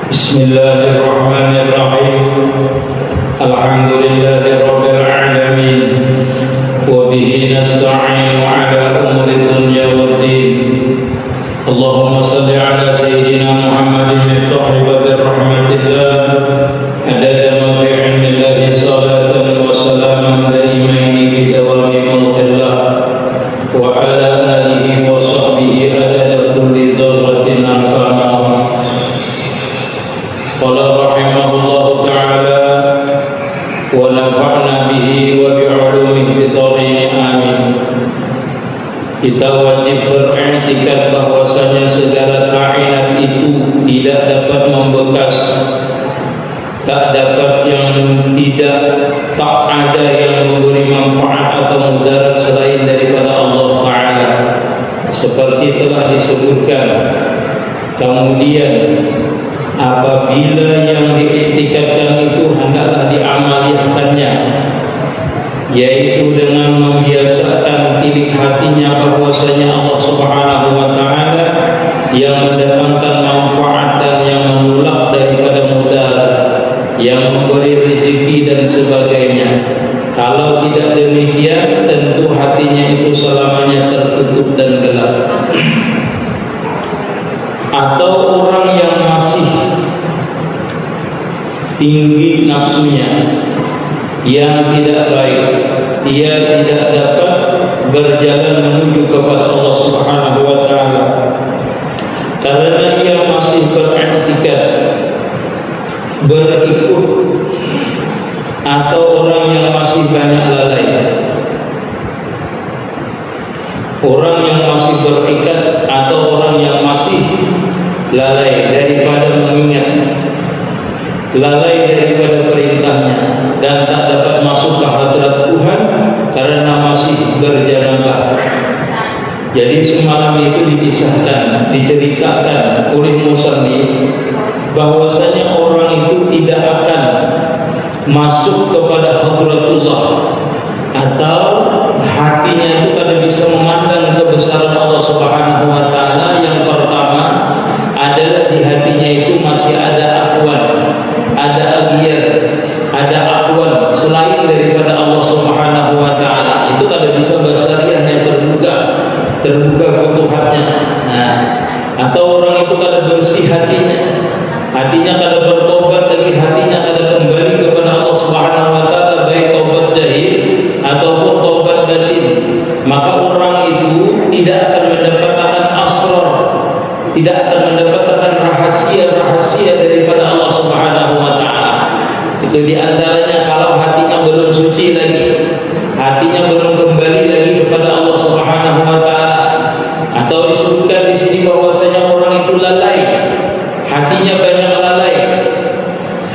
Bismillahirrahmanirrahim. Alhamdulillahirabbil alamin. Wa bihi nasta'inu 'ala umuri dunya waddin. Allahumma shalli 'ala sayyidina Muhammadin miftahil babi rahmatillah. Adada ma fi 'ilmillahi salatan wa salaman daimaini bi dawami mulkillah. Wa 'ala alihi wa sahbihi adada kulli dzarratin anfa'na. Qala rahimahullahu ta'ala wa nafa'na bihi wa bi'ulumihi bidharin amin. Kita wajib beriktikad bahwasanya segala kainat itu tidak dapat membekas, tak dapat yang tak ada yang memberi manfaat atau mudarat selain daripada Allah Ta'ala, seperti telah disebutkan. Kemudian apabila yang diiktikadkan itu hendaklah diamaliyahkannya, yaitu dengan membiasakan tilik hatinya bahwasanya Allah Subhanahu wa Ta'ala yang mendatangkan manfaat dan yang menolak daripada mudarat, yang memberi rezeki dan sebagainya. Kalau tidak demikian, tentu hatinya itu selamanya tertutup dan gelap. Atau orang yang masih tinggi nafsunya, yang tidak baik, ia tidak dapat berjalan menuju kepada Allah Subhanahu wa Ta'ala karena ia masih beriktikad, berikut. Atau orang yang masih banyak lalai, orang yang masih berikat, atau orang yang masih lalai daripada mengingat, lalai daripada perintahnya, dan tak dapat masuk ke hadrat Tuhan karena masih berjanabah. Jadi semalam itu diceritakan oleh musannif bahwasanya orang itu tidak akan masuk kepada hadratullah, atau hatinya itu kada bisa memandang kebesaran Allah Subhanahu wa Ta'ala. Yang pertama adalah di hatinya itu masih ada akwal, ada agiyar, ada akwal selain daripada Allah Subhanahu wa Ta'ala. Itu kada bisa basariahnya terbuka futuhatnya. Atau orang itu kada bersih hatinya kada bertobat lagi, hatinya kada kembali kepada Allah Subhanahu wa Ta'ala, baik tobat zahir ataupun tobat batin. Maka orang itu tidak akan mendapatkan asrar, tidak akan mendapatkan rahasia-rahasia daripada Allah Subhanahu wa Ta'ala. Itu diantaranya kalau hatinya belum suci lagi, hatinya belum kembali lagi kepada Allah Subhanahu wa Ta'ala. Atau disebutkan di sini bahwasanya orang itu lalai, hatinya banyak lalai.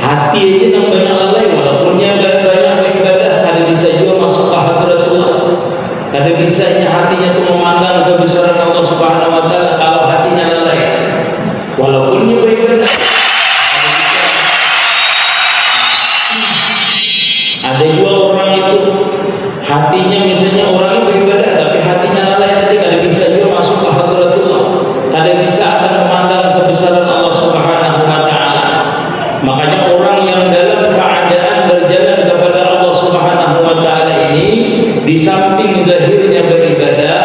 Hati aja yang banyak lalai, walaupun dia banyak beribadah, kada bisa juga masuk ke hadratullah. Kada bisanya hatinya itu memandang kebesaran Allah Subhanahu wa Ta'ala kalau hatinya lalai, walaupun dia beribadah. Ada juga orang itu hatinya, misalnya orangnya beribadah tapi hatinya lalai, tadi kada bisa juga masuk ke hadratullah, kada bisa akan memandang kebesaran Allah Subhanahu wa Ta'ala. Makanya orang yang dalam keadaan berjalan kepada Allah Subhanahu wa Ta'ala ini, di samping zahirnya beribadah,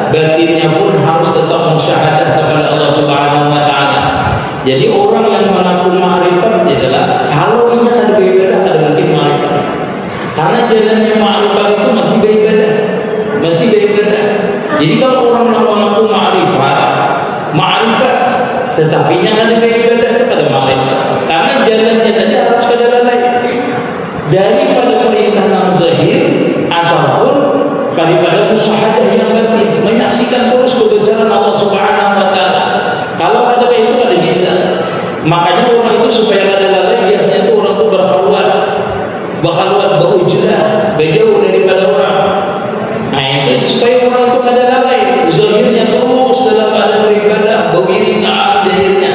batinnya pun harus tetap musyahadah kepada Allah Subhanahu wa Ta'ala. Jadi orang yang mengaku ma'rifat adalah kalau ia tak beribadah, tak mungkin ma'rifat. Karena jalannya ma'rifat itu mesti beribadah, mesti beribadah. Jadi kalau orang mengaku ma'rifat tetapi yang ada beribadah, itu kada ma'rifat. Karena jalannya tadi harus kada lalai daripada perintah yang zahir ataupun daripada musyahadah yang batin, menyaksikan terus kebesaran Allah Subhanahu wa Ta'ala. Kalau ada itu kada bisa. Makanya orang itu supaya kada lalai, biasanya itu orang itu berkhalwat berujrah, berjauh daripada orang. Ini supaya orang itu kada lalai, zahirnya terus dalam keadaan beribadah, berwirid taat zahirnya,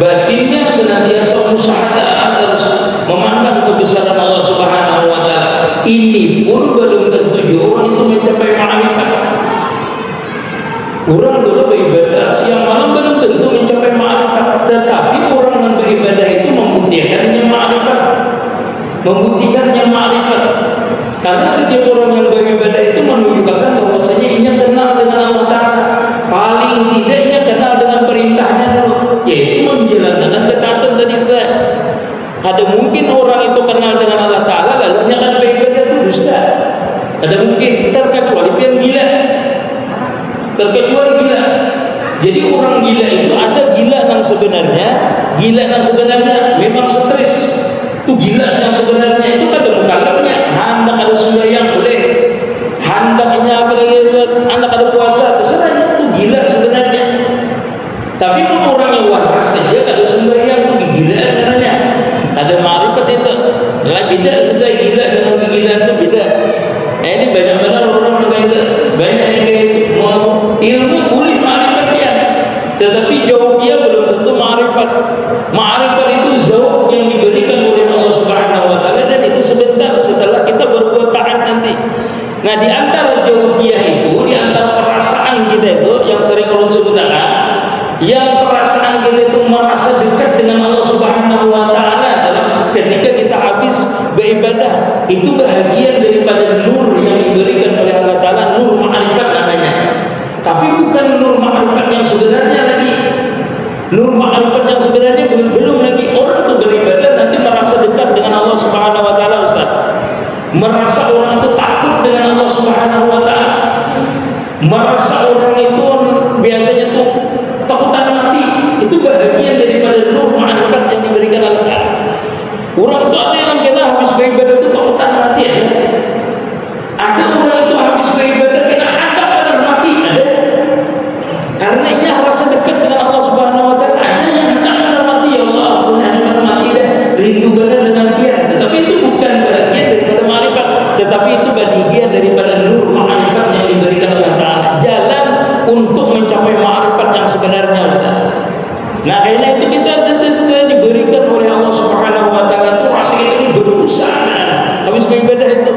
batinnya senantiasa musyahadah, terus memandang kebesaran Allah Subhanahu wa Ta'ala. Ini pun belum tentu orang itu mencapai ma'rifat. Orang dulu beribadah siang malam belum tentu mencapai ma'rifat, tetapi orang yang beribadah membuktikannya ma'rifat. Karena setiap orang yang beribadah itu menunjukkan bahwasanya ia kenal dengan Allah Ta'ala. Paling tidak ia kenal dengan perintahnya dulu, yaitu menjalankan ketaatan tadi kita. Ada mungkin orang itu kenal dengan Allah Ta'ala lalu ia akan beribadah itu dusta. Ada mungkin, terkecuali yang gila. Terkecuali gila. Jadi orang gila itu ada gila yang sebenarnya memang stres. Itu gila yang sebenarnya itu ada mukalafnya. Hendak ada sembahyang boleh, hendaknya apa lagi, hendak ada puasa, terserah. Itu gila sebenarnya. Tapi itu orang yang waras saja kalau sembahyang itu gila sebenarnya. Ada ma'rifat itu. Nah, beda sudah gila dengan kegilaan itu beda. Ini banyak benar orang yang itu, banyak yang itu mau ilmu boleh ma'rifat dia, tetapi jauh dia belum tentu ma'rifat. Ma'rifat itu jauh yang diberikan oleh Allah Subhanahu Wa Taala, dan itu sebentar setelah kita berbuat taat nanti. Nah, di antara jauh dia itu, di antara perasaan kita itu yang sering ulun sebutkan, yang perasaan kita itu merasa dekat dengan Allah Subhanahu Wa Taala adalah ketika kita habis beribadah. Itu bahagian daripada nur yang diberikan oleh Allah Ta'ala, nur ma'rifat namanya. Tapi bukan nur ma'rifat yang sebenarnya lagi. Nur ma'rifat yang sebenarnya belum lagi. Orang itu beribadah nanti merasa dekat dengan Allah Subhanahu Wa Ta'ala, Ustaz. Merasa orang itu takut dengan Allah Subhanahu Wa Ta'ala. Merasa orang itu biasanya tuh takutan mati. Itu bahagian daripada nur ma'rifat yang diberikan Allah Ta'ala. Orang itu ada yang kena habis beribadah itu takutan mati ada. Ada orang itu habis beribadah kena hadap pada mati ada. Karena ia rasa dekat dengan Allah Subhanahu Wa Taala. Ada yang hadap pada mati, ya Allah, aku hadap pada mati dah, rindu benar dengan dia. Tetapi itu bukan bagian daripada ma'rifat, tetapi itu bagian daripada nur ma'rifat yang diberikan Allah Ta'ala. Jalan untuk mencapai ma'rifat yang sebenarnya, Ustaz. Nah, karena itu kita diberikan oleh Allah Subhanahu Wa Taala itu rasa itu berdosa. Habis beribadah itu,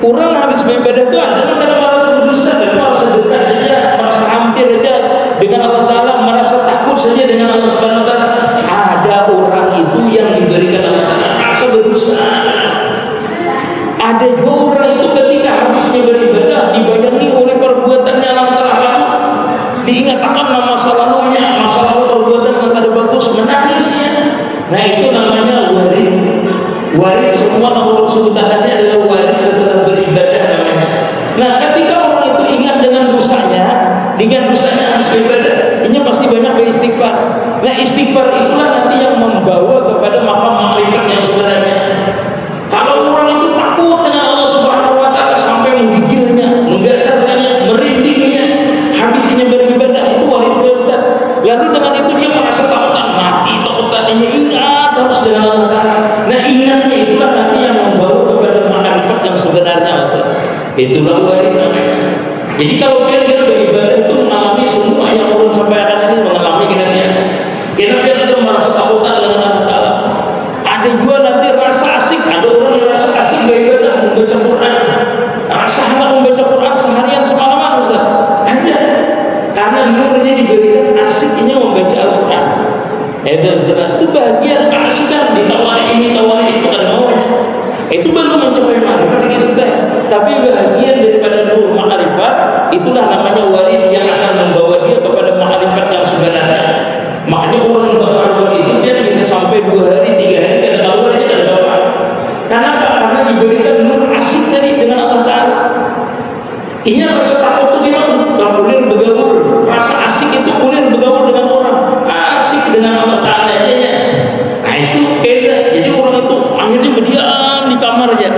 orang habis beribadah itu ada yang merasa berdosa dan merasa dekat saja, merasa hampir saja dengan Allah Taala, merasa takut saja dengan Allah Subhanahu Wa Taala. Ada orang itu yang diberikan Allah Taala rasa berdosa. Ada juga orang itu ketika habisnya beribadah dibayangi oleh perbuatannya yang telah lalu, diingatkan masa lalunya, masa lalu perbuatan yang tidak bagus, menangisnya. Nah, itu namanya warid. Warid semua Allah sebutakannya adalah warid setelah beribadah namanya. Nah, ketika orang itu ingat dengan dosanya habis beribadah, ini pasti banyak beristighfar. Nah, istighfar itulah nanti yang membawa kepada makam ma'rifat yang sebenarnya. Kalau orang itu takut dengan Allah Subhanahu Wa Taala sampai menggigilnya, menggatarkannya, merindingnya, habisnya beribadah, itu warid Ustaz. Lalu dengan itu dia merasa takutan mati, takutannya ingat terus dengan Allah Ta'ala. Nah, ingatnya itulah nanti yang membawa kepada ma'rifat yang sebenarnya, Ustaz. Itulah warid namanya. Jadi kalau dia beribadah itu mengalami semua yang orang sampaikan ini, mengalami kinerja. Kinerja itu merasa takutan dengan Allah Ta'ala. Ada juga nanti rasa asik. Ada orang yang rasa asik beribadah, membaca Quran. Rasa hendak membaca Quran seharian semalaman, Ustaz. Ada. Karena nurnya diberikan, asiknya membaca Al-Quran. Itu bagian keasikan, ditawari ini, tawari itu, ada maunya. Itu baru mencapai ma'rifat kita. Tapi bagian daripada nur ma'rifat, itulah namanya warid yang akan membawa dia kepada ma'rifat yang sebenarnya. Makanya orang berkharbat itu dia bisa sampai 2 hari, 3 hari kada keluar aja kada apa. Kenapa? Karena diberikan nur asik tadi dengan Allah Ta'ala. Ini rasa takut itu dia tak boleh bergaul. Rasa asik itu boleh bergaul dengan orang, asik dengan Allah Ta'ala aja ya. Nah, itu beda. Jadi orang itu akhirnya berdiam di kamar aja.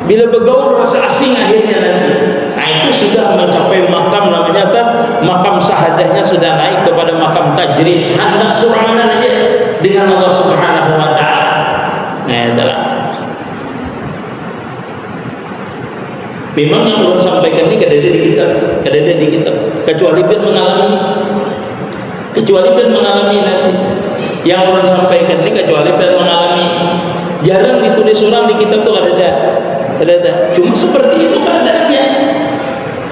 Bila bergaul rasa asing akhirnya nanti. Nah, itu sudah mencapai makam namanya makam sahadahnya sudah naik kepada makam tajrid. Hendak suranan aja dengan Allah Subhanahu Wa Ta'ala. Nah, adalah memang yang Allah sampaikan ini kada ada di kitab, kecuali ben mengalami nanti. Yang Allah sampaikan ini kecuali ben mengalami. Jarang ditulis orang di kitab itu kada ada. Cuma seperti itu keadaannya.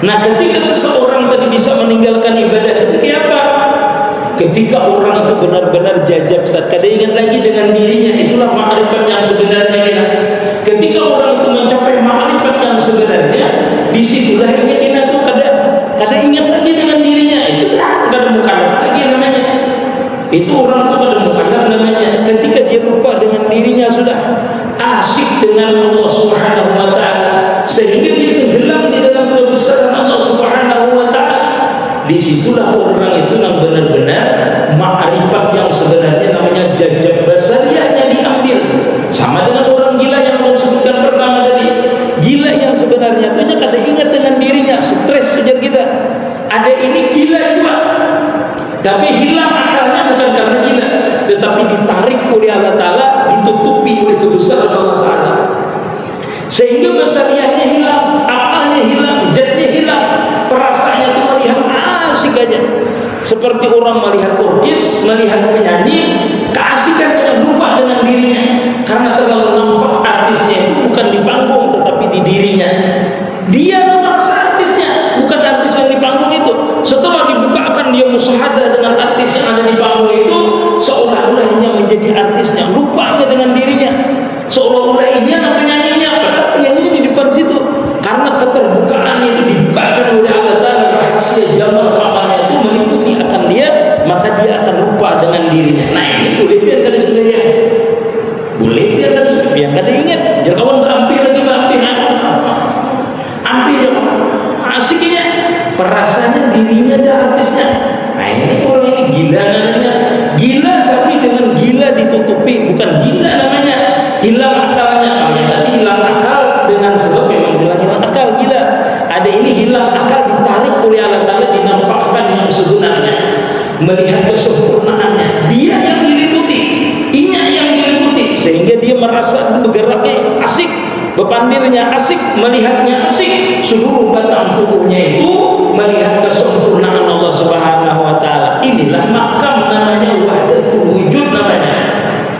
Nah, ketika seseorang tadi bisa meninggalkan ibadah, ketika apa? Ketika orang itu benar-benar jajab, Ustaz, kada ingat lagi dengan dirinya. Itulah ma'rifat yang sebenarnya kita. itu pada mukallaf namanya ketika dia lupa dengan dirinya, sudah asyik dengan Allah Subhanahu wa taala sehingga dia tenggelam di dalam kebesaran Allah Subhanahu wa taala. Disitulah orang itu yang benar-benar ma'rifat yang sebenarnya namanya jajab basariyahnya diambil. Sama dengan orang gila yang Allah sebutkan pertama tadi. Gila yang sebenarnya itu kada ingat dengan dirinya, stres ujar kita. Ada ini gila juga, tapi hilang akalnya bukan karena gila, tetapi ditarik oleh Allah Ta'ala, ditutupi oleh kebesaran Allah Ta'ala, sehingga basariyahnya hilang, akalnya hilang, jatnya hilang, perasaannya itu melihat asik aja, seperti orang melihat orkes, melihat penyanyi, keasikannya lupa dengan dirinya, karena terlalu nampak artisnya itu bukan di panggung tetapi di dirinya. Dia merasa artisnya, bukan artis yang di panggung itu. Setelah dibukakan dia musyahadah dengan artis yang ada di panggung itu, seolah-olahnya menjadi artisnya, lupanya dengan dirinya, seolah-olah ini anak penyanyinya, padahal penyanyinya di depan situ. Karena keterbukaan itu dibukakan oleh Allah Ta'ala, rahasia jamal kamalnya itu meliputi akan dia, maka dia akan lupa dengan dirinya. Nah ini boleh biar kada sebenarnya, boleh biar kada sebenarnya, biar kada ingat, biar kawan terampil lagi ampih asiknya, perasaannya dirinya ada artisnya. Nah ini orang ini gila namanya, gila tapi dengan gila ditutupi, bukan gila namanya, hilang akalnya. Kalau yang tadi hilang akal dengan sebab memang hilang akal, gila. Ada ini hilang akal ditarik oleh Allah Ta'ala, dinampakkan yang sebenarnya, melihat kesempurnaannya, dia yang diliputi, inya yang diliputi, sehingga dia merasa bergeraknya asik, bepandirnya asik, melihatnya asik, seluruh batang tubuhnya itu melihat kesempurnaan Allah Subhanahu wa taala. Inilah makam namanya, wahdatul wujud namanya.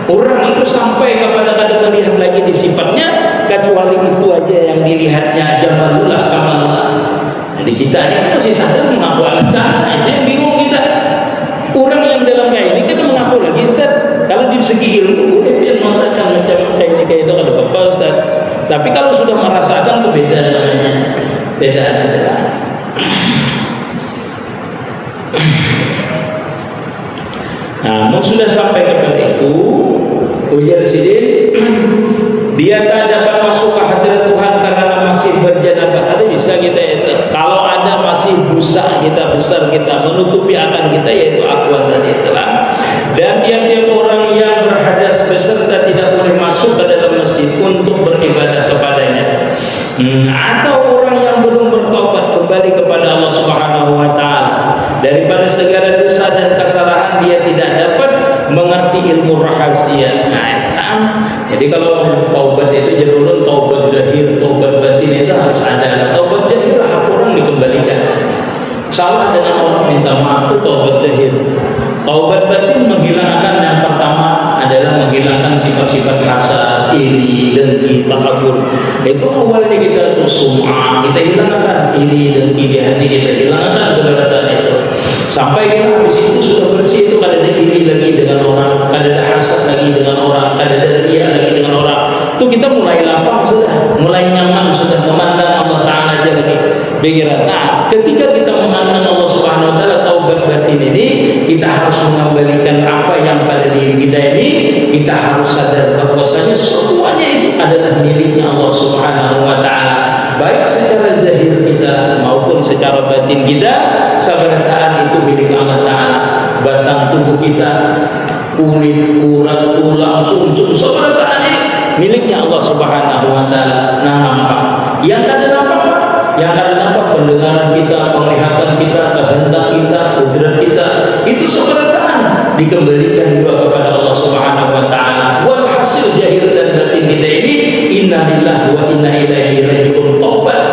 Orang itu sampai kepada kada melihat lagi di sifatnya, kecuali itu aja yang dilihatnya, jamalullah kamalullah. Jadi kita ini masih sadar mengaku Allah Ta'ala, itu yang bingung kita. Orang yang dalam kayak ini kan mengaku lagi Ustaz. Kalau di segi ilmu boleh dia mengatakan macam kayak ini kayak itu kada apa-apa Ustaz. Tapi kalau sudah merasakan itu beda namanya, beda. Nah, sudah sampai kepada itu, ujar sidin, dia tak dapat masuk ke hadirat Tuhan karena masih berjanabah. Ada bisa kita itu. Kalau ada masih busa kita besar, kita menutupi akan kita, yaitu akuan tadi itulah. Dan tiap-tiap orang yang berhadas beserta tidak boleh masuk ke dalam masjid untuk beribadah kepadanya. Atau orang yang belum bertobat kembali kepada Allah Subhanahu wa taala daripada segala dosa dan kesalahan, dia tidak dapat mengerti ilmu rahasia. Jadi kalau taubat itu jadulun taubat zahir, taubat batin itu harus ada. Taubat zahir hak orang dikembalikan. Salah dengan orang minta maaf itu taubat zahir. Taubat batin menghilangkan, yang pertama adalah menghilangkan sifat-sifat hasad, iri, dengki, takabur. Itu awalnya kita tuh sum'ah, kita hilangkan iri, dengki di hati kita, hilangkan sebenarnya itu. Sampai kita habis itu sudah bersih, itu kada ada iri lagi dengan orang, kada ada hasad lagi dengan orang, kada ada riya lagi dengan orang. Itu kita mulai lapang sudah, mulai nyaman sudah, memandang Allah Ta'ala aja lagi pikiran. Nah, ketika kita memandang Allah Subhanahu wa taala, taubat batin ini kita harus mengembalikan apa yang pada diri kita ini. Kita harus sadar bahwasanya semuanya itu adalah miliknya Allah Subhanahu wa taala, baik secara zahir kita maupun secara batin kita. Sabarataan itu milik Allah Ta'ala. Batang tubuh kita, kulit, urat, tulang, sumsum, sabarataan ini miliknya Allah Subhanahu wa taala. Nah, nampak yang kada nampak, yang kada nampak, pendengaran kita, penglihatan kita, kehendak kita, kudrat kita, itu sabarataan dikembalikan juga kepada Allah Subhanahu wa taala. Wal hasil zahir dan batin kita ini, inna lillahi wa inna ilaihi raji'un. Taubat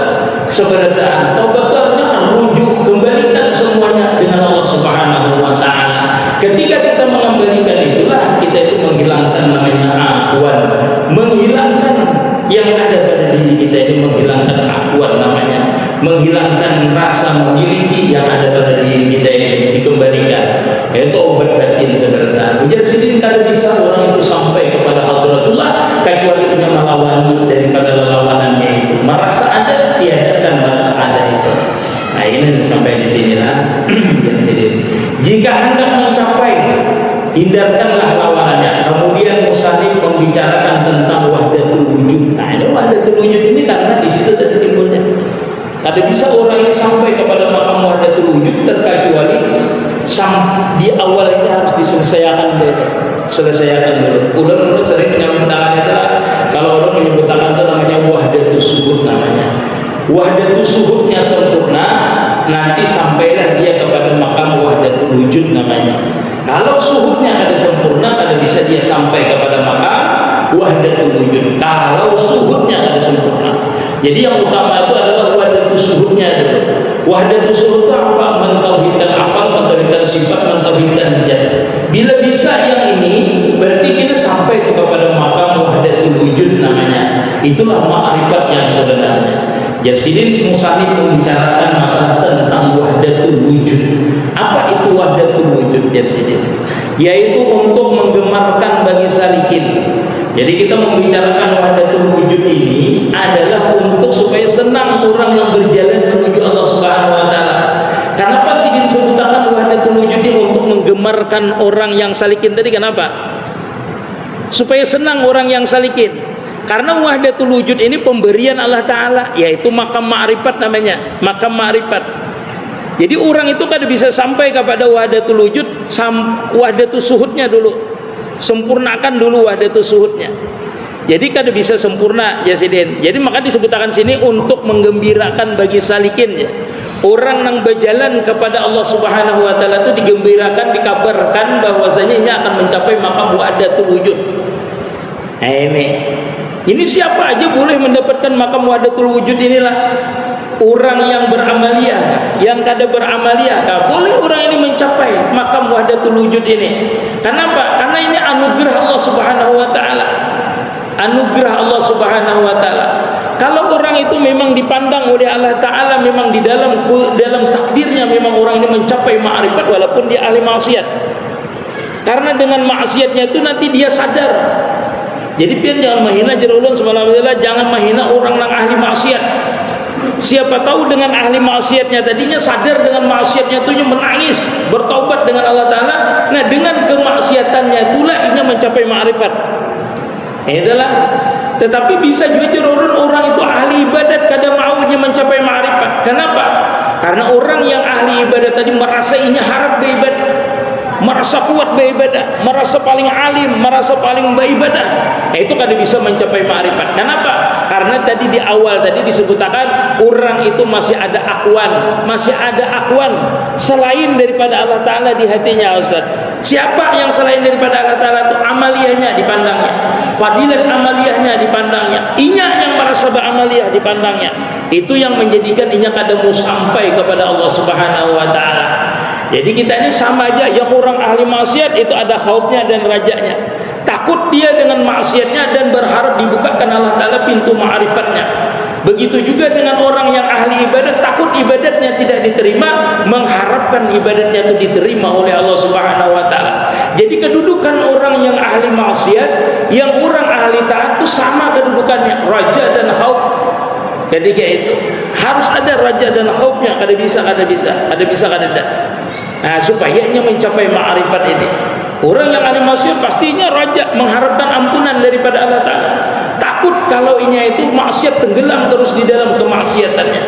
sabarataan, taubat artinya rujuk, kembalikan semuanya dengan Allah Subhanahu wa taala. Ketika kita mengembalikan itulah kita itu menghilangkan namanya ahwan, menghilangkan yang ada pada diri kita ini, menghilangkan ahwan namanya, menghilangkan rasa memiliki yang ada pada diri kita ini, dikembalikan. Itu obat batin sebenarnya. Ujar sidin kada bisa orang itu sampai kepada hadratullah kecuali ia melawani daripada lelawanannya itu. Merasa ada, tiadakan merasa ada itu. Nah ini sampai di sinilah. Jika hendak mencapai hindarkanlah lawanannya. Kemudian musannif membicarakan tentang wahdatul wujud. Nah, ini wahdatul wujud ini karena di situ tadi timbulnya. Ada bisa orang ini sampai kepada makam wahdatul wujud terkecuali di awal ini harus diselesaikan dulu. Ulun sering menyebutkan itu lah. Kalau orang menyebutkan itu namanya wahdatul suhud namanya. Wahdatul suhudnya sempurna, nanti sampailah dia kepada makam wahdatul wujud namanya. Kalau suhudnya ada sempurna, ada bisa dia sampai kepada makam wahdatul wujud. Kalau suhudnya ada sempurna, jadi yang utama itu adalah wahdatul suhudnya dulu. Wahdatul suhud itu apa? Mentauhidkan akal, mentauhidkan sifat, mentauhidkan zat. Bila bisa yang ini, berarti kita sampai kepada makam wahdatul wujud namanya. Itulah ma'rifat yang sebenarnya. Jadi musannif membicarakan masalah tentang wahdatul wujud. Apa itu wahdatul wujud? Yaitu untuk menggemarkan bagi salikin. Jadi kita membicarakan wahdatul wujud ini adalah untuk supaya senang orang yang berjalan menuju Allah Subhanahu wa taala. Kenapa sih disebutkan wahdatul wujud ini? Untuk menggemarkan orang yang salikin tadi. Kenapa? Supaya senang orang yang salikin. Karena wahdatul wujud ini pemberian Allah Ta'ala, yaitu makam ma'rifat namanya, makam ma'rifat. Jadi orang itu kan bisa sampai kepada wahdatul wujud, wahdatul suhudnya dulu, sempurnakan dulu wahdatul suhudnya. Jadi kan bisa sempurna ya Sidin. Jadi maka disebutkan sini untuk menggembirakan bagi salikin ya. Orang yang berjalan kepada Allah Subhanahu wa taala itu digembirakan, dikabarkan bahwasanya ini akan mencapai makam wahdatul wujud. Nah, ini siapa aja boleh mendapatkan makam wahdatul wujud inilah. Orang yang beramaliyah, yang kada beramaliyah, boleh orang ini mencapai makam wahdatul wujud ini. Kenapa? Karena ini anugerah Allah Subhanahu wa taala. Anugerah Allah Subhanahu wa taala. Kalau orang itu memang dipandang oleh Allah Ta'ala, memang di dalam takdirnya memang orang ini mencapai ma'rifat walaupun dia ahli maksiat. Karena dengan maksiatnya itu nanti dia sadar. Jadi pian jangan menghina jerulun subhanallah, jangan menghina orang yang ahli maksiat. Siapa tahu dengan ahli maksiatnya tadinya sadar dengan maksiatnya itu menangis, bertaubat dengan Allah Ta'ala. Nah dengan kemaksiatannya itulah ia mencapai ma'rifat. Itulah. Tetapi bisa juga jerulun orang itu ahli ibadat kadang maunya mencapai ma'rifat. Kenapa? Karena orang yang ahli ibadat tadi merasa inya harap beribadah, merasa kuat beribadah, merasa paling alim, merasa paling beribadah. Itu kada bisa mencapai ma'rifat. Kenapa? Karena tadi di awal tadi disebutkan orang itu masih ada akwan selain daripada Allah Ta'ala di hatinya Ustaz. Siapa yang selain daripada Allah Ta'ala itu? Amaliyahnya dipandangnya, fadilat amaliyahnya dipandangnya, inya yang merasa beramaliyah dipandangnya. Itu yang menjadikan inya kadamu sampai kepada Allah Subhanahu wa Ta'ala. Jadi kita ini sama aja, yang orang ahli maksiat itu ada khaufnya dan rajanya. Takut dia dengan maksiatnya dan berharap dibukakan Allah Ta'ala pintu ma'rifatnya. Begitu juga dengan orang yang ahli ibadat, takut ibadatnya tidak diterima, mengharapkan ibadatnya itu diterima oleh Allah Subhanahu wa Ta'ala. Jadi kedudukan orang yang ahli maksiat, yang orang ahli taat itu sama kedudukannya, raja dan khauf. Ketika itu harus ada raja dan khaufnya, kada bisa. Nah, supaya ia mencapai ma'rifat ini. Orang yang ahli maksiat pastinya raja, mengharapkan ampunan daripada Allah Ta'ala. Takut kalau inya itu maksiat tenggelam terus di dalam kemaksiatannya,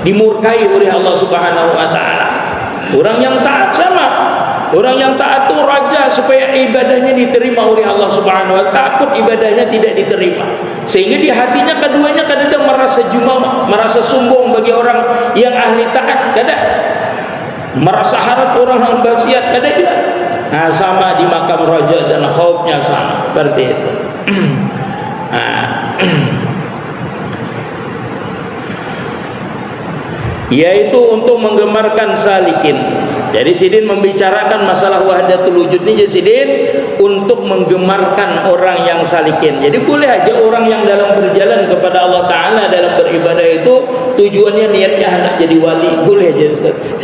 dimurkai oleh Allah Subhanahu wa Ta'ala. Orang yang taat sama. Orang yang taat itu raja supaya ibadahnya diterima oleh Allah Subhanahu wa Ta'ala. Takut ibadahnya tidak diterima. Sehingga di hatinya keduanya kadang merasa jumawa, merasa sombong bagi orang yang ahli taat. Kadang merasa harap orang yang maksiat, ada juga. Nah, sama di makam raja dan khaufnya sama seperti itu. Yaitu untuk menggemarkan salikin. Jadi Sidin membicarakan masalah wahdatul wujud ini Sidin untuk menggemarkan orang yang salikin. Jadi boleh aja orang yang dalam berjalan kepada Allah Ta'ala dalam beribadah itu tujuannya niatnya hendak jadi wali, boleh aja Ustaz.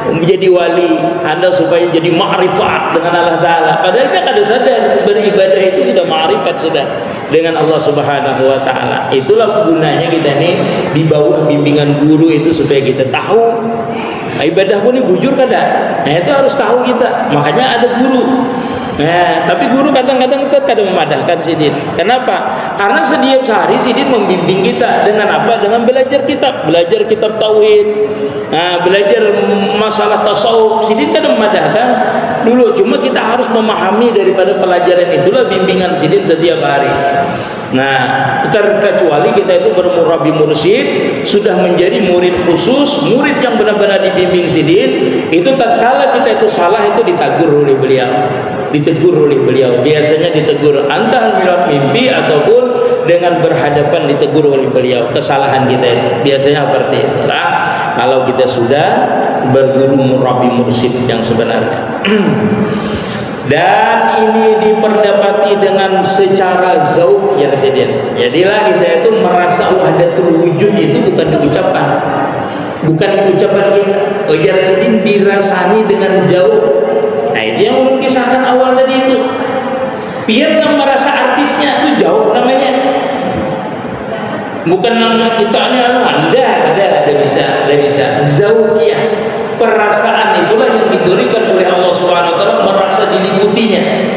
Menjadi wali, Anda supaya jadi ma'rifat dengan Allah Ta'ala. Padahal dia kada sadar beribadah itu sudah ma'rifat sudah dengan Allah Subhanahu wa Ta'ala. Itulah gunanya kita nih di bawah bimbingan guru itu supaya kita tahu ibadah pun ini bujur kada. Nah, itu harus tahu kita. Makanya ada guru. Nah, tapi guru kadang-kadang memadahkan sidin. Kenapa? Karena setiap hari sidin membimbing kita dengan apa? Dengan belajar kitab tauhid. Nah, belajar masalah tasawuf. Sidin kadang memadahkan dulu. Cuma kita harus memahami daripada pelajaran itulah bimbingan sidin setiap hari. Nah, terkecuali kita itu bermurabi mursyid, sudah menjadi murid khusus, murid yang benar-benar dibimbing sidin, itu tatkala kita itu salah itu ditegur oleh beliau. Biasanya ditegur antara lewat mimpi ataupun dengan berhadapan ditegur oleh beliau kesalahan kita itu. Biasanya seperti itulah kalau kita sudah berguru murabi mursyid yang sebenarnya. Dan ini diperdapati dengan secara zauq ya Residen. Jadilah kita itu merasa wahdatul wujud itu bukan diucapkan kita. Ujar Residen dirasani dengan jauh. Nah, itu yang belum kisahkan awal tadi itu. Biar merasa artisnya itu jauh namanya. Bukan nama kita ini ada bisa. Zauqiyah. Perasaan itulah yang diberikan oleh Allah Subhanahu wa taala merasa diliputinya.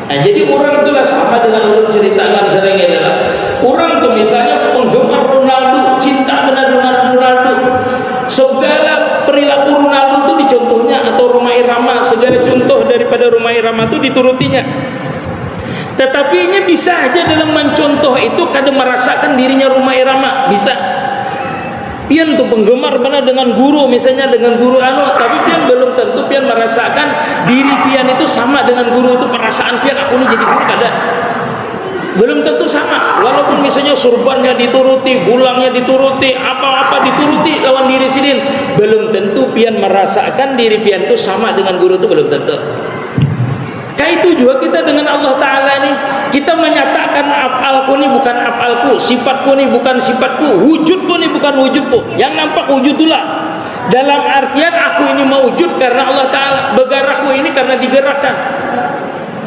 Nah, jadi orang itulah sama dengan ulun ceritakan sering adalah orang tuh misalnya penggemar Ronaldo, cinta benar dengan Ronaldo. Segala perilaku Ronaldo itu dicontohnya atau Rhoma Irama, segala contoh daripada Rhoma Irama itu diturutinya. Tetapi ini bisa aja dalam mencontoh itu kadang merasakan dirinya Rhoma Irama, bisa. Pian tuh penggemar benar dengan guru, misalnya dengan guru tapi pian belum tentu pian merasakan diri pian itu sama dengan guru itu. Perasaan pian aku ini jadi guru kada, belum tentu sama. Walaupun misalnya surbannya dituruti, bulangnya dituruti, apa-apa dituruti lawan diri sidin, belum tentu pian merasakan diri pian itu sama dengan guru itu, belum tentu. Kayak itu juga kita dengan Allah Ta'ala ini, kita menyatakan af'alku ini bukan af'alku, sifatku ini bukan sifatku, wujudku ini bukan wujudku. Yang nampak wujud itulah dalam artian aku ini mewujud karena Allah Ta'ala, bergerakku ini karena digerakkan,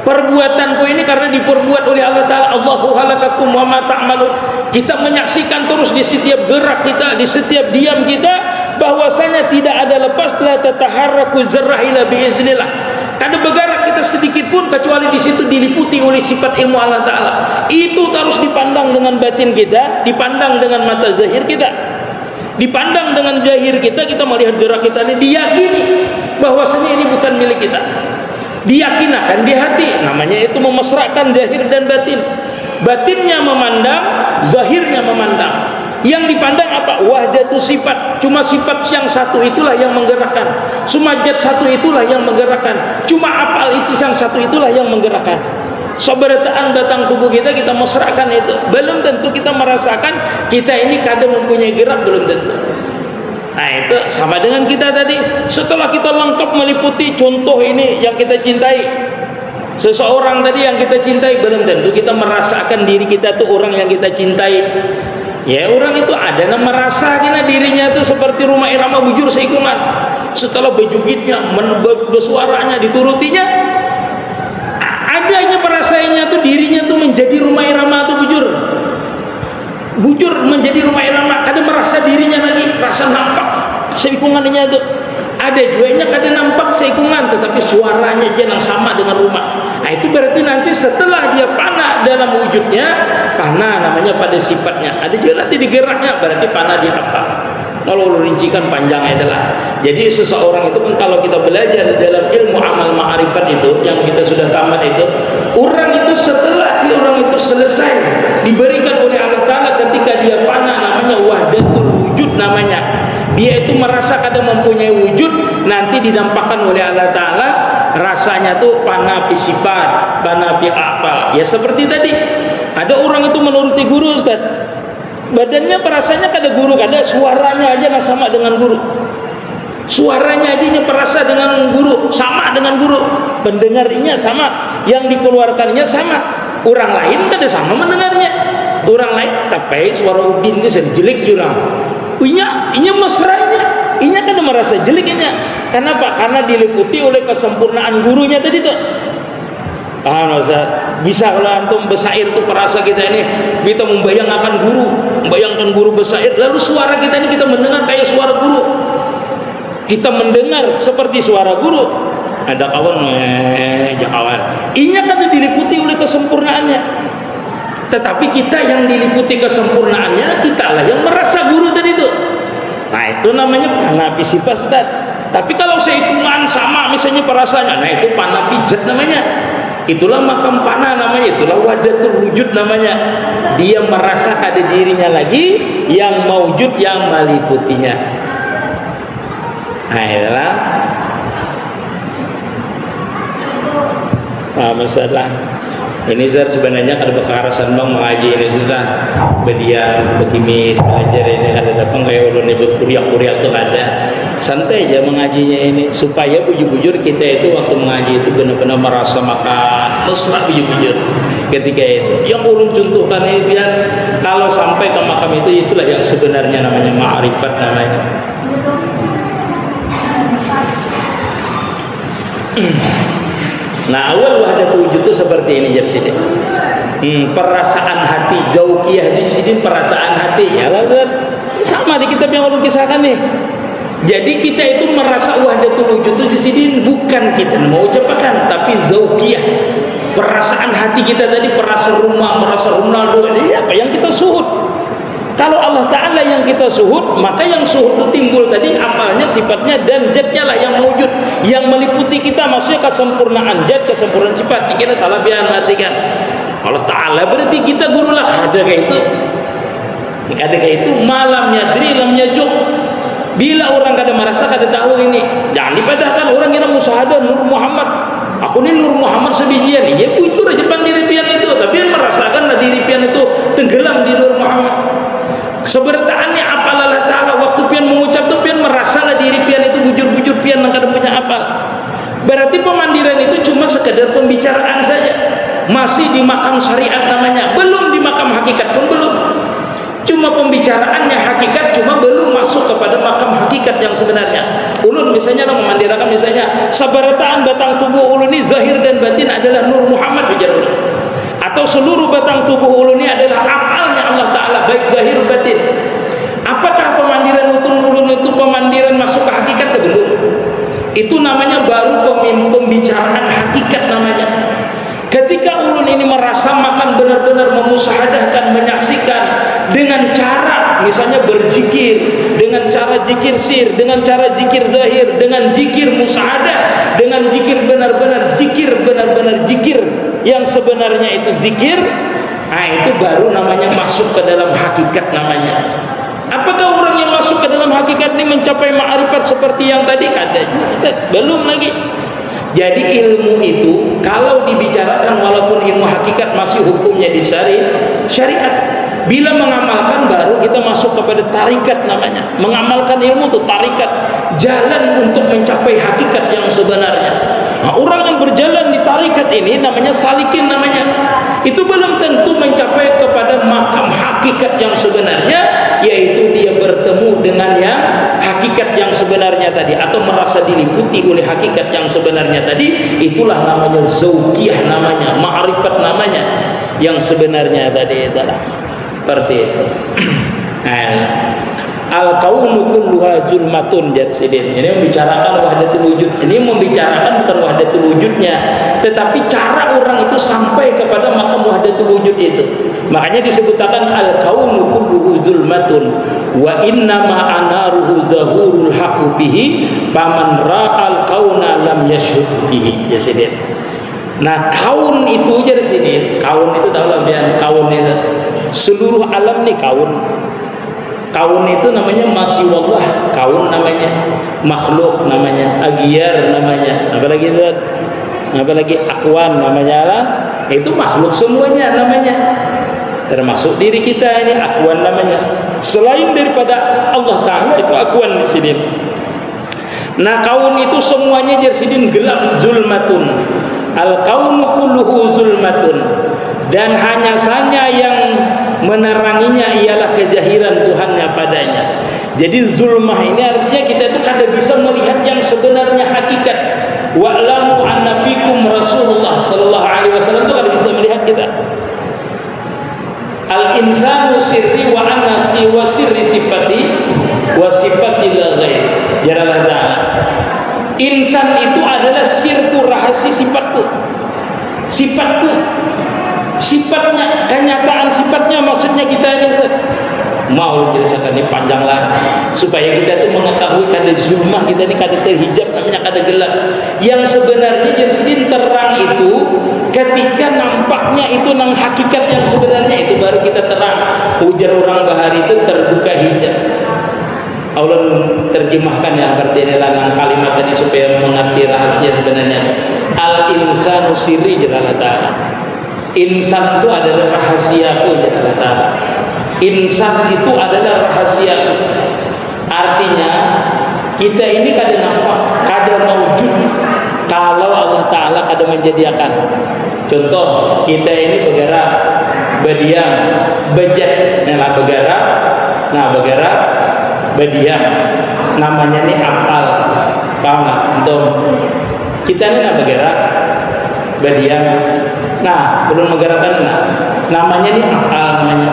perbuatanku ini karena diperbuat oleh Allah Ta'ala. Allahu khalaqakum wa ma ta'malun. Kita menyaksikan terus di setiap gerak kita, di setiap diam kita, bahwasanya tidak ada lepas la tataharraku zarrah ila biiznillah. Kada bergerak kita sedikit pun kecuali di situ diliputi oleh sifat ilmu Allah Ta'ala. Itu harus dipandang dengan batin kita, dipandang dengan mata zahir kita, dipandang dengan zahir kita. Kita melihat gerak kita ini, diyakini bahwasanya ini bukan milik kita, diyakinakan di hati. Namanya itu memesrakan zahir dan batin. Batinnya memandang, zahirnya memandang. Yang dipandang apa? Wahdatu sifat. Cuma sifat yang satu itulah yang menggerakkan. Cuma zat satu itulah yang menggerakkan. Cuma apal itu yang satu itulah yang menggerakkan. Seberataan batang tubuh kita mesrakan itu. Belum tentu kita merasakan kita ini kadang mempunyai gerak, belum tentu. Nah, itu sama dengan kita tadi. Setelah kita lengkap meliputi contoh ini yang kita cintai, seseorang tadi yang kita cintai, belum tentu kita merasakan diri kita tuh orang yang kita cintai. Ya, orang itu ada yang merasa dirinya itu seperti Rhoma Irama bujur seikungan. Setelah bejugitnya, bersuaranya, diturutinya, adanya perasaannya tuh dirinya tuh menjadi Rhoma Irama tuh bujur menjadi Rhoma Irama. Kadang merasa dirinya lagi, rasa nampak seikungannya tuh. Ada juga kadang nampak seikungan, tetapi suaranya jangan sama dengan Rhoma. Nah, itu berarti nanti setelah dia panah dalam wujudnya, panah namanya pada sifatnya. Ada juga nanti digeraknya, berarti panah di apa? Kalau rincikan panjang adalah. Jadi seseorang itu kan kalau kita belajar dalam ilmu amal ma'rifat itu yang kita sudah tamat itu, orang itu setelah orang itu selesai diberikan oleh Allah Ta'ala ketika dia panah, namanya wahdatul wujud namanya. Dia itu merasa kadang mempunyai wujud, nanti didampakkan oleh Allah Ta'ala, rasanya tuh panah sifat, panah afal. Ya seperti tadi, ada orang itu menuruti guru, Ustaz, badannya perasaannya kada guru, kada suaranya aja nggak sama dengan guru. Suaranya aja perasa dengan guru, sama dengan guru. Pendengarnya sama, yang dikeluarkannya sama. Orang lain kada sama mendengarnya. Orang lain tapi suara Udin ini jelek jurang. Inya mesranya, inya kan merasa jeleknya. Kenapa? Karena diliputi oleh kesempurnaan gurunya tadi tuh. Bisa kalau antum bersair tuh perasa kita ini, kita membayangkan guru bersair, lalu suara kita ini kita mendengar kayak suara guru. kita mendengar seperti suara guru, ada kawan kawan, inya kan diliputi oleh kesempurnaannya. Tetapi kita yang diliputi kesempurnaannya, kita lah yang merasa guru tadi itu. Nah itu namanya panapi sifat. Tapi kalau sehitungan sama misalnya perasaannya, nah itu panapi jat namanya. Itulah makam pana namanya, itulah wahdatul wujud namanya. Dia merasa ada dirinya lagi yang maujud, yang meliputinya. Nah itulah masalah. Ini sebenarnya ada kekerasan bang mengaji ini sudah berdiam, begini belajar ini ada datang kayak ulun ibu kuliah tuh ada. Santai aja mengajinya ini supaya bujur-bujur kita itu waktu mengaji itu benar-benar merasa makan mesra bujur-bujur ketika itu. Yang ulun contohkan ini biar kalau sampai ke makam itu, itulah yang sebenarnya namanya ma'rifat namanya. Nah awal wahdatul wujud itu seperti ini jadi sini. Perasaan hati, jauqiyah itu sini perasaan hati ya lah, sama di kitab yang ulun kisahkan nih. Jadi kita itu merasa wahdatul wujud itu di sini bukan kita mau ucapkan, tapi zauqiyah. Perasaan hati kita tadi, merasa rumah, merasa Ronaldo, ini apa yang kita suhud. Kalau Allah Ta'ala yang kita suhud, maka yang suhud itu timbul tadi amalnya, sifatnya, dan jatnya lah yang mewujud, yang meliputi kita, maksudnya kesempurnaan jat, kesempurnaan sifat. Ini kita salah perhatikan. Allah Ta'ala berarti kita guru lah. Ada kayak itu. Ada kayak itu. Malam nyadri, lam nyajuk. Bila orang kada merasa, kada tahu ini, jangan dipadahkan orang yang musyahadah Nur Muhammad. Aku ini Nur Muhammad sebijian. Iya, itu aja depan diri pian itu. Tapi yang merasakan lah diri pian itu tenggelam di Nur Muhammad. Sebertaannya apalah Allah Ta'ala waktu pian mengucap itu pian merasalah diri pian itu bujur-bujur pian yang kadang punya apal. Berarti pemandiran itu cuma sekedar pembicaraan saja, masih di makam syariat namanya, belum di makam hakikat pun belum. Cuma pembicaraannya hakikat, cuma belum masuk kepada makam hakikat yang sebenarnya. Ulun misalnya memandirakan misalnya sabarataan batang tubuh ulun ini zahir dan batin adalah Nur Muhammad ujar ulun. Atau seluruh batang tubuh ulun ini adalah apalnya Allah Ta'ala baik zahir batin. Apakah pemandiran ulun itu pemandiran masuk ke hakikat? Belum. Itu namanya baru pembicaraan hakikat namanya. Ketika ulun ini merasa makan benar-benar memusyahadahkan, menyaksikan dengan cara misalnya berzikir, dengan cara zikir sir, dengan cara zikir zahir, dengan zikir musyahadah, dengan zikir benar-benar zikir yang sebenarnya itu zikir, nah itu baru namanya masuk ke dalam hakikat namanya. Apakah orang yang masuk ke dalam hakikat ini mencapai ma'rifat seperti yang tadi katanya? Belum lagi. Jadi ilmu itu kalau dibicarakan walaupun ilmu hakikat masih hukumnya di syariat. Bila mengamalkan baru kita masuk kepada tarikat namanya. Mengamalkan ilmu itu tarikat, jalan untuk mencapai hakikat yang sebenarnya. Nah, orang yang berjalan di tarikat ini namanya salikin namanya. Itu belum tentu mencapai kepada makam hakikat yang sebenarnya, yaitu dia bertemu dengan yang hakikat yang sebenarnya tadi, atau merasa diliputi oleh hakikat yang sebenarnya tadi. Itulah namanya zauqiyah namanya, ma'rifat namanya yang sebenarnya tadi adalah seperti itu. Al-kaunu kulluha zulmatun jadsidin. Ini membicarakan wahdatul wujud. Ini membicarakan bukan wahdatul wujudnya, tetapi cara orang itu sampai kepada makam wahdatul wujud itu. Makanya disebutkan al-kaunu kulluhu zulmatun wa innama anaruhu zahurul haqqu bihi faman ra'al kauna lam yashhud bihi jadsidin. Nah, kaun itu jadsidin. Kaun itu tahu lah biar kaun itu seluruh alam nih kaun. Kaun itu namanya masih wallah, kaun namanya, makhluk namanya, agiyar namanya, apalagi itu, apalagi akwan namanya lah, itu makhluk semuanya namanya, termasuk diri kita ini akwan namanya. Selain daripada Allah Ta'ala itu akwan di sini. Nah, kaun itu semuanya jersidin gelap, zulmatun. Al kaunu kulluhu zulmatun. Dan hanya saja yang meneranginya ialah kejahiran Tuhannya padanya. Jadi zulmah ini artinya kita itu kada bisa melihat yang sebenarnya hakikat. Wa'lamu anna fikum Rasulullah sallallahu alaihi wasallam itu kada bisa melihat kita. Al insanu sirri wa anasi wa sirri sifati wa sifati la ghair. Jaralah ta'ala. sifatnya, kenyataan sifatnya, maksudnya kita ini mau jelaskan ini panjang lah supaya kita itu mengetahui kada zulmah kita ini, kada terhijab, namanya kada gelap. Yang sebenarnya jadi terang itu ketika nampaknya itu nang hakikat yang sebenarnya itu baru kita terang. Ujar orang bahari itu terbuka hijab. Allah terjemahkan ya berarti ini nang kalimat tadi supaya mengerti rahasia sebenarnya. Al insanu sirri jalla ta'ala. Insan itu adalah rahasiaku jalla ta'ala. Insan itu adalah rahasia. Artinya kita ini kada nampak, kada mewujud kalau Allah Ta'ala kada menjadikan. Contoh, kita ini bergerak, berdiam, bejat, bergerak, berdiam, namanya ini afal. Paham nggak? Untuk kita ini bergerak, berdiam, belum menggerakkan, namanya ini afal namanya.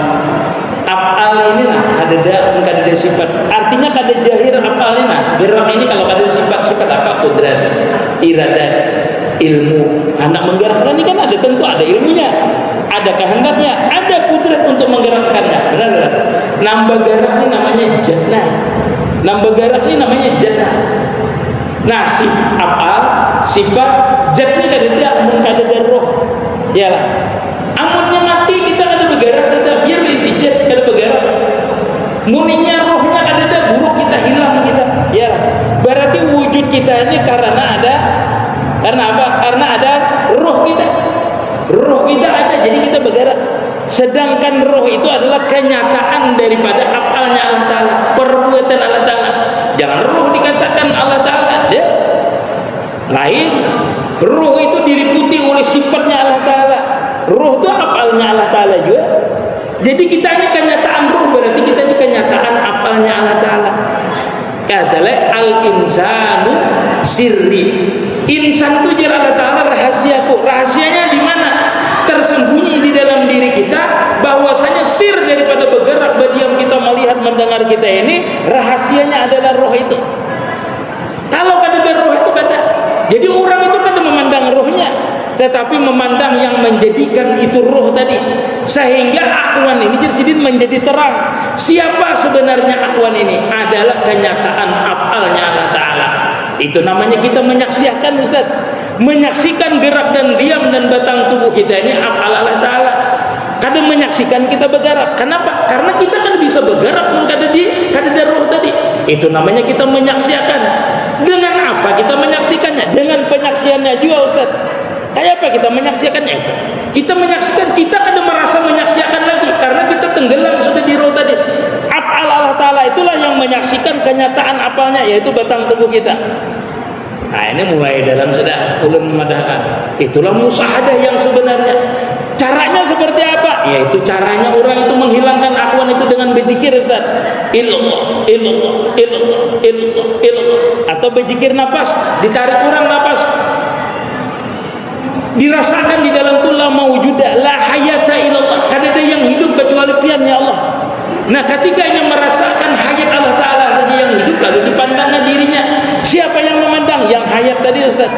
Af'al ini kada sifat. Artinya kada jahir af'al ini gerak ini kalau kada sifat apa? Kudrat, iradat, ilmu. Anak menggerakkan ini kan ada, tentu ada ilmunya, ada kehendaknya, ada kudrat untuk menggerakkannya. Benar. Nambah gerak ini namanya jannah. Nambah gerak ini namanya jannah. Nasib af'al, sifat jannah kada ada roh. Iyalah. Amunnya mati kita kada bergerak, kita biar berisi jet kada bergerak. Muninya rohnya kada ada, buruk kita hilang kita. Ya, berarti wujud kita ini karena apa? Karena ada roh kita. Roh kita ada, jadi kita bergerak. Sedangkan roh itu adalah kenyataan daripada afalnya Allah Ta'ala, perbuatan Allah Ta'ala. Jangan roh dikatakan Allah Ta'ala, ya. Lain. Roh itu diliputi oleh sifatnya Allah Ta'ala. Roh itu apalnya Allah Ta'ala juga. Jadi kita ini kenyataan roh, berarti kita ini kenyataan apalnya Allah Ta'ala. Adalah al-insanu sirri. Insan itu jar Allah Ta'ala rahasiaku. Rahasianya di mana? Tersembunyi di dalam diri kita, bahwasanya sir daripada bergerak, berdiam kita, melihat, mendengar kita ini, rahasianya adalah roh itu. Kalau kada ada roh itu kada. Jadi orang itu kada memandang rohnya, tetapi memandang yang menjadikan itu roh tadi, sehingga akhwan ini jadi menjadi terang. Siapa sebenarnya akhwan ini? Adalah kenyataan afalnya Allah Ta'ala. Itu namanya kita menyaksikan, Ustaz. Menyaksikan gerak dan diam dan batang tubuh kita ini afal Allah Ta'ala. Kadang menyaksikan kita bergerak. Kenapa? Karena kita kan bisa bergerak pun kada ada roh tadi. Itu namanya kita menyaksikan. Dengan apa kita menyaksikannya? Dengan penyaksiannya juga, Ustaz. Kayak apa kita menyaksikannya? Kita menyaksikan, kita kadang merasa menyaksikan lagi karena kita tenggelam sudah di roh tadi. Afal Allah Ta'ala itulah yang menyaksikan kenyataan apalnya, yaitu batang tubuh kita. Nah, ini mulai dalam sudah ulun memadahkan. Itulah musyahadah yang sebenarnya. Caranya seperti apa? Yaitu caranya orang itu menghilangkan akhwan itu dengan berzikir, Ustaz. Illallah, illallah, illallah, illallah, illallah. Atau berzikir nafas, ditarik orang nafas. Dirasakan di dalam tu la maujuda, la hayata illallah. Kada ada yang hidup kecuali piannya Allah. Nah, ketika ia merasakan hayat Allah Ta'ala saja yang hidup, lalu dipandangnya dirinya. Siapa yang memandang? Yang hayat tadi, Ustaz.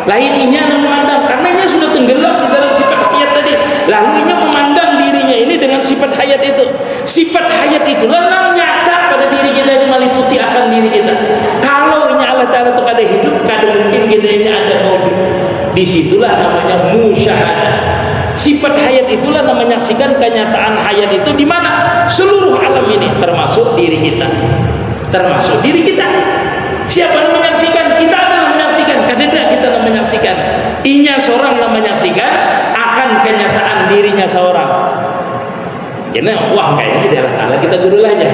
Lain inya yang memandang, karena inya sudah tenggelam di dalam sifat hayat tadi. Lalu inya memandang dirinya ini dengan sifat hayat itu. Sifat hayat itulah yang nyata pada diri kita ini, meliputi akan diri kita. Kalau inya Allah Ta'ala itu kada hidup, kada mungkin kita ini ada wujud. Disitulah namanya musyahadah. Sifat hayat itulah yang menyaksikan kenyataan hayat itu di mana? Seluruh alam ini, termasuk diri kita. Termasuk diri kita. Siapa yang menyaksikan? Kita adalah menyaksikan. Kadang kita yang menyaksikan. Inya seorang yang menyaksikan akan kenyataan dirinya seorang. Jadi wah kayaknya di Allah Ta'ala kita guru aja.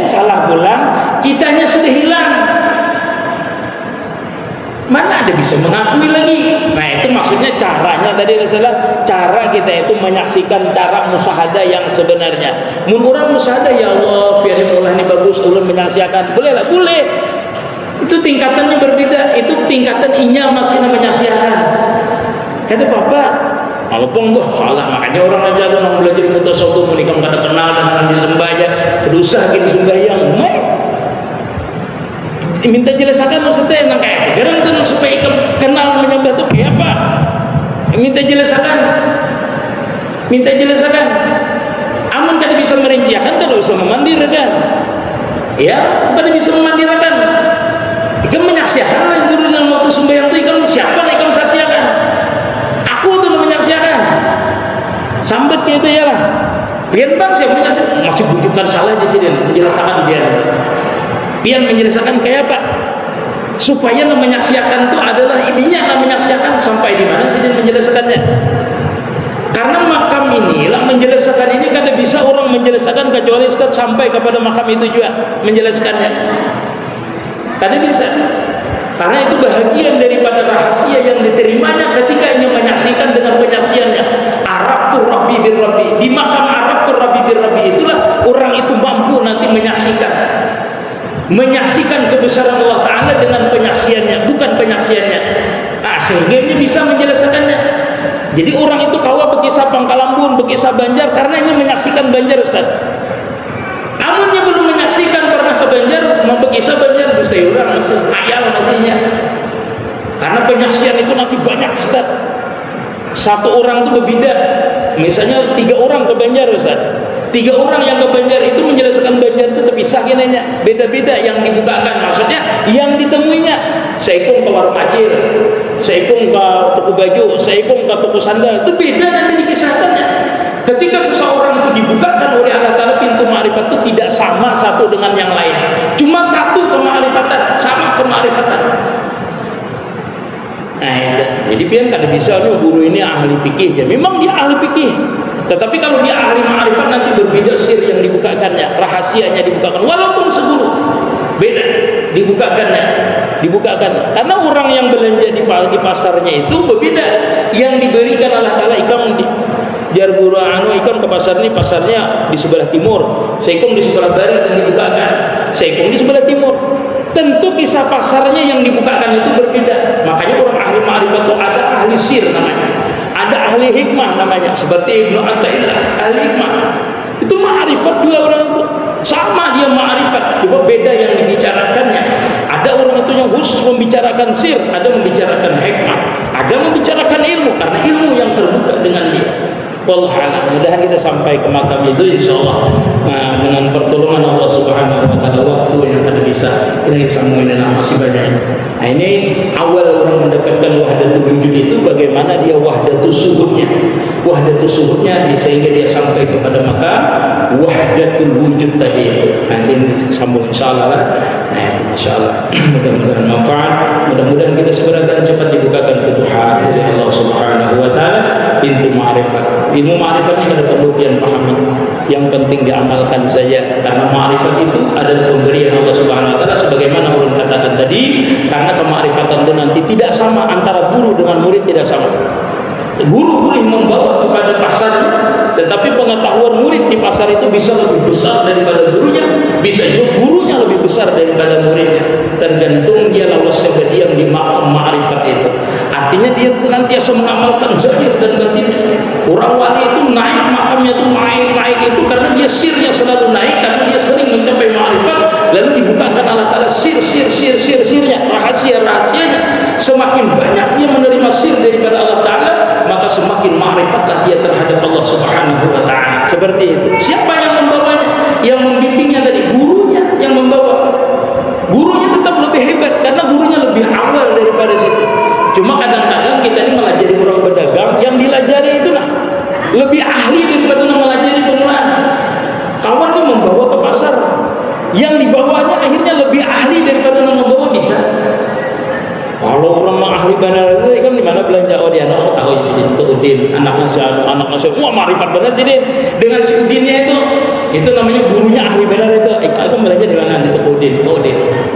Salah pulang, kitanya sudah hilang. Mana ada bisa mengakui lagi? Nah, itu maksudnya caranya tadi adalah cara kita itu menyaksikan cara musyahadah yang sebenarnya. Mun orang musyahadah, ya Allah, biar mulai ini bagus, ulun menyaksikan. Boleh lah, boleh. Itu tingkatannya berbeda. Itu tingkatan inya masih menyaksikan. Kata Bapak, walaupun gua salah, makanya orang aja tuh yang belajar mutasawuf menikam kada kenal dengan disembah aja, berusaha gini sembahyang. Minta jelasakan maksudnya nang kayak gerang tuh supaya kenal menyembah tuh kayak apa? minta jelasakan. Amun kada bisa merinciakan, kada usah memandirkan. Ya, kada bisa memandirkan. Ikam menyaksikan lah dulu dalam waktu sembahyang itu, ikam siapa lah ikam saksikan? Aku tuh menyaksikan. Sambat gitu ya lah. Pian bang siapa menyaksikan? Masih bujukan salah di sini, menjelaskan pian. Pian menjelaskan kayak apa? Supaya menyaksikan itu adalah ininya menyaksikan sampai di mana sih dia menjelaskannya. Karena makam inilah menjelaskan ini kada bisa orang menjelaskan kecuali Ustaz sampai kepada makam itu juga menjelaskannya. Kada bisa. Karena itu bahagian daripada rahasia yang diterimanya ketika ia menyaksikan dengan penyaksiannya. Arab tu Rabbi bir Rabbi. Di makam Arab tu Rabbi bir Rabbi itulah orang itu mampu nanti menyaksikan kebesaran Allah Ta'ala dengan penyaksiannya, bukan penyaksiannya. Sehingga dia bisa menjelaskannya. Jadi orang itu kawa bekisah Pangkalambun, bekisah Banjar karena ini menyaksikan Banjar, Ustaz. Amunnya belum menyaksikan pernah ke Banjar, mau bekisah Banjar, Ustaz orang masih ayal masihnya. Karena penyaksian itu nanti banyak, Ustaz. Satu orang itu berbeda. Misalnya 3 orang ke Banjar, Ustaz. 3 orang yang ke Banjar itu menjelaskan Banjar itu terpisah ginanya, beda-beda yang dibukakan, maksudnya yang ditemuinya. Seikung ke warung acil, seikung ke toko baju, seikung ke toko sandal, itu beda nanti dikisahkannya. Ketika seseorang itu dibukakan oleh Allah Ta'ala, pintu ma'rifat itu tidak sama satu dengan yang lain, cuma satu kema'rifatan, sama kema'rifatan. Nah, jadi pian kada bisa guru ini ahli fikih ya. Memang dia ahli fikih, tetapi kalau dia ahli ma'rifat nanti berbeda sir yang dibukakannya, rahasianya dibukakan, walaupun seguru beda dibukakan. Karena orang yang belanja di pasarnya itu berbeda. Yang diberikan Allah Ta'ala, ikam di jar guru ikam ke pasar ini, pasarnya di sebelah timur, seikum di sebelah barat dan dibukakan, seikum di sebelah timur. Tentu kisah pasarnya yang dibukakan itu berbeda. Makanya orang ahli ma'rifat itu ada ahli sir namanya, ada ahli hikmah namanya, seperti Ibnu Athaillah ahli hikmah. Itu ma'rifat juga orang itu, sama dia ma'rifat, cuma beda yang dibicarakannya. Ada orang itu yang khusus membicarakan sir, ada membicarakan hikmah, ada membicarakan ilmu, karena ilmu yang terbuka dengan dia. Wallahu a'lam. Mudah-mudahan kita sampai ke makam itu insyaallah dengan pertolongan Allah Subhanahu wa taala. Waktu yang kada bisa kita sambung dalam masih banyak. Nah, ini awal orang mendapatkan wahdatul wujud itu bagaimana dia wahdatul suhudnya. Wahdatul suhudnya sehingga dia sampai kepada makam wahdatul wujud tadi itu. Nanti sambung insyaallah lah. Nah, insyaallah mudah-mudahan manfaat. Mudah-mudahan kita segera cepat dibukakan futuhat oleh Allah Subhanahu wa taala pintu ma'rifat. Ilmu ma'rifat ini ada perlu yang pahami. Yang penting diamalkan saja, karena ma'rifat itu adalah pemberian Allah Subhanahu wa taala sebagaimana ulun katakan tadi. Karena kema'rifatan itu nanti tidak sama antara guru dengan murid, tidak sama. Guru boleh membawa kepada pasar, tetapi pengetahuan murid di pasar itu bisa lebih besar daripada gurunya, bisa juga gurunya lebih besar daripada muridnya. Tergantung dia lawas sebediam di makam ma'rifat itu. Artinya dia senantiasa mengamalkan zahir dan batinnya. Orang wali itu naik makamnya itu naik itu karena dia sirnya selalu naik, karena dia sering mencapai ma'rifat. Lalu dibukakan Allah Ta'ala sirnya, rahasia-rahasianya. Semakin banyak dia menerima sir daripada Allah Ta'ala, maka semakin ma'rifatlah dia terhadap Allah Subhanahu wa ta'ala. Seperti itu. Siapa yang membawanya? Yang membimbingnya dari gurunya yang membawa. Gurunya tetap lebih hebat karena gurunya lebih awal daripada situ. Cuma kadang-kadang kita ini melajari orang pedagang, yang dilajari itulah lebih ahli daripada melajari pengelolaan. Kawan itu membawa ke pasar, yang dibawanya akhirnya lebih ahli daripada membawa bisa. Kalau orang ahli benar itu kan di mana belanja di anak tahu si Udin, anaknya wah marifat benar jadi dengan si Udinnya itu namanya gurunya ahli benar itu. Aku belanja di mana di toko Udin.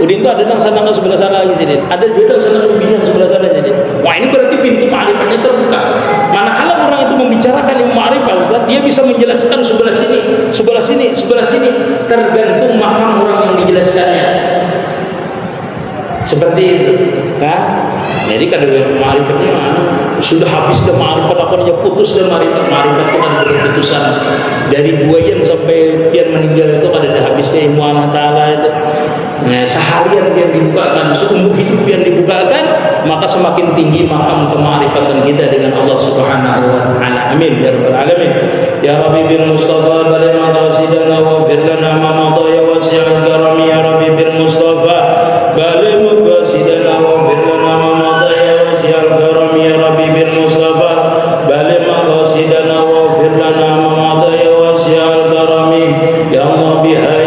Udin itu ada yang sana sebelah sana lagi jadi. Ada juga sana Udin sebelah sana jadi. Wah, ini berarti pintu ma'rifatnya terbuka. Manakala orang itu membicarakan ilmu ma'rifat, dia bisa menjelaskan sebelah sini, tergantung makam orang yang dijelaskannya. Seperti itu, kan? Jadi kada ma'rifatnya sudah habis dah ma'rifat, akhirnya putus dah ma'rifat itu kan berputusan dari buayan sampai pian meninggal itu kada ada habisnya ilmu Allah Ta'ala itu. seharian yang dibukakan, seumur hidup yang dibukakan, maka semakin tinggi makam kemarifatan kita dengan Allah Subhanahu wa taala. Amin ya rabbal alamin. Ya Rabbi bil Mustafa baligh maqasidana wa fir lana ma madha ya wasi'al karam ya Rabbi bil Mustafa baligh maqasidana wa fir lana ma madha ya wasi'al karam ya Rabbi bil Mustafa baligh maqasidana wa fir lana ma madha ya wasi'al karam ya Allah biha